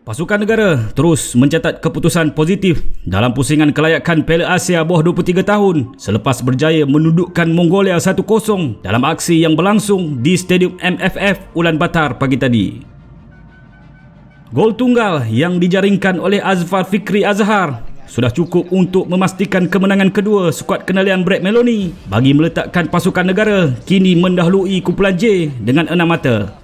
Pasukan negara terus mencatat keputusan positif dalam pusingan kelayakan Piala Asia bawah 23 tahun selepas berjaya menundukkan Mongolia 1-0 dalam aksi yang berlangsung di Stadium MFF Ulaanbaatar pagi tadi. Gol tunggal yang dijaringkan oleh Azfar Fikri Azhar sudah cukup untuk memastikan kemenangan kedua skuad kendalian Brad Meloni bagi meletakkan pasukan negara kini mendahului kumpulan J dengan 6 mata.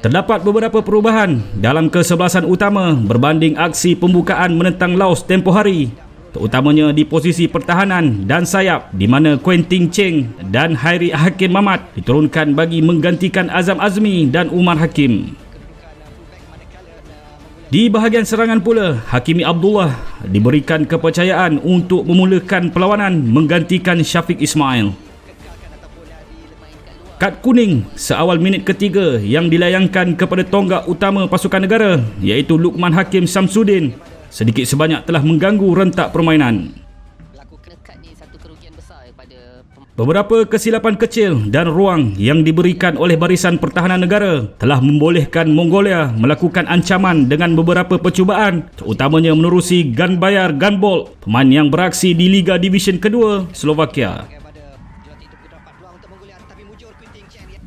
Terdapat beberapa perubahan dalam kesebelasan utama berbanding aksi pembukaan menentang Laos tempoh hari, terutamanya di posisi pertahanan dan sayap di mana Quentin Cheng dan Hairi Hakim Mamat diturunkan bagi menggantikan Azam Azmi dan Umar Hakim. Di bahagian serangan pula, Hakimi Abdullah diberikan kepercayaan untuk memulakan perlawanan menggantikan Syafiq Ismail. Kad kuning seawal minit ketiga yang dilayangkan kepada tonggak utama pasukan negara iaitu Lukman Hakim Samsudin sedikit sebanyak telah mengganggu rentak permainan. Beberapa kesilapan kecil dan ruang yang diberikan oleh barisan pertahanan negara telah membolehkan Mongolia melakukan ancaman dengan beberapa percubaan, terutamanya menerusi Ganbayar Ganbol, pemain yang beraksi di Liga Division kedua Slovakia.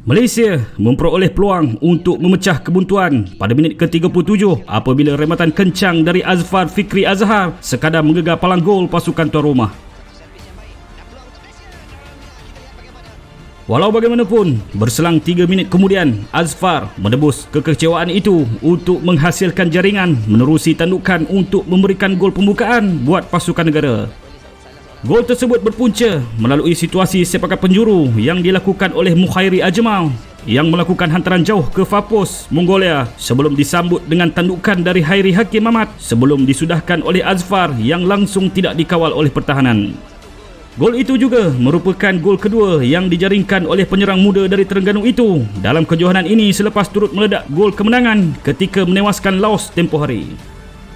Malaysia memperoleh peluang untuk memecah kebuntuan pada minit ke-37 apabila rematan kencang dari Azfar Fikri Azhar sekadar menggegar palang gol pasukan tuan rumah. Walau bagaimanapun, berselang 3 minit kemudian, Azfar menebus kekecewaan itu untuk menghasilkan jaringan menerusi tandukan untuk memberikan gol pembukaan buat pasukan negara. Gol tersebut berpunca melalui situasi sepakat penjuru yang dilakukan oleh Mukhairi Ajmal yang melakukan hantaran jauh ke Fapos, Mongolia sebelum disambut dengan tandukan dari Hairi Hakim Mamat sebelum disudahkan oleh Azfar yang langsung tidak dikawal oleh pertahanan. Gol itu juga merupakan gol kedua yang dijaringkan oleh penyerang muda dari Terengganu itu dalam kejohanan ini selepas turut meledak gol kemenangan ketika menewaskan Laos tempoh hari.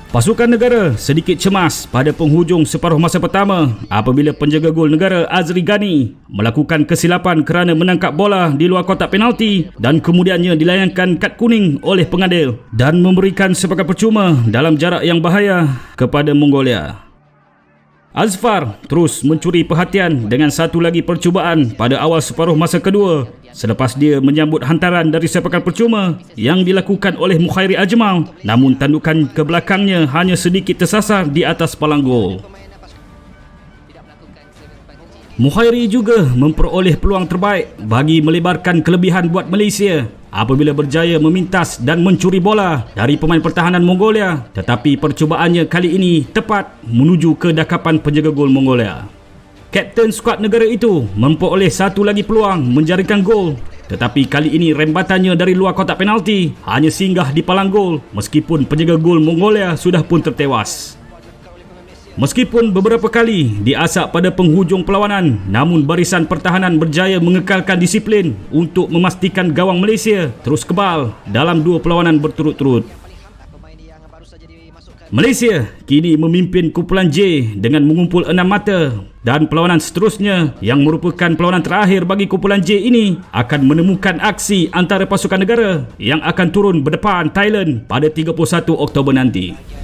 Pasukan negara sedikit cemas pada penghujung separuh masa pertama apabila penjaga gol negara Azri Ghani melakukan kesilapan kerana menangkap bola di luar kotak penalti dan kemudiannya dilayangkan kad kuning oleh pengadil dan memberikan sepakat percuma dalam jarak yang bahaya kepada Mongolia. Azfar terus mencuri perhatian dengan satu lagi percubaan pada awal separuh masa kedua selepas dia menyambut hantaran dari sepakan percuma yang dilakukan oleh Mukhairi Ajmal, namun tandukan ke belakangnya hanya sedikit tersasar di atas palang gol. Mukhairi juga memperoleh peluang terbaik bagi melebarkan kelebihan buat Malaysia apabila berjaya memintas dan mencuri bola dari pemain pertahanan Mongolia, tetapi percubaannya kali ini tepat menuju ke dakapan penjaga gol Mongolia. Kapten skuad negara itu memperoleh satu lagi peluang menjaringkan gol, tetapi kali ini rembatannya dari luar kotak penalti hanya singgah di palang gol meskipun penjaga gol Mongolia sudah pun tertewas. Meskipun beberapa kali diasak pada penghujung perlawanan, namun barisan pertahanan berjaya mengekalkan disiplin untuk memastikan gawang Malaysia terus kebal dalam 2 perlawanan berturut-turut. Malaysia kini memimpin kumpulan J dengan mengumpul 6 mata dan perlawanan seterusnya yang merupakan perlawanan terakhir bagi kumpulan J ini akan menemukan aksi antara pasukan negara yang akan turun berdepan Thailand pada 31 Oktober nanti.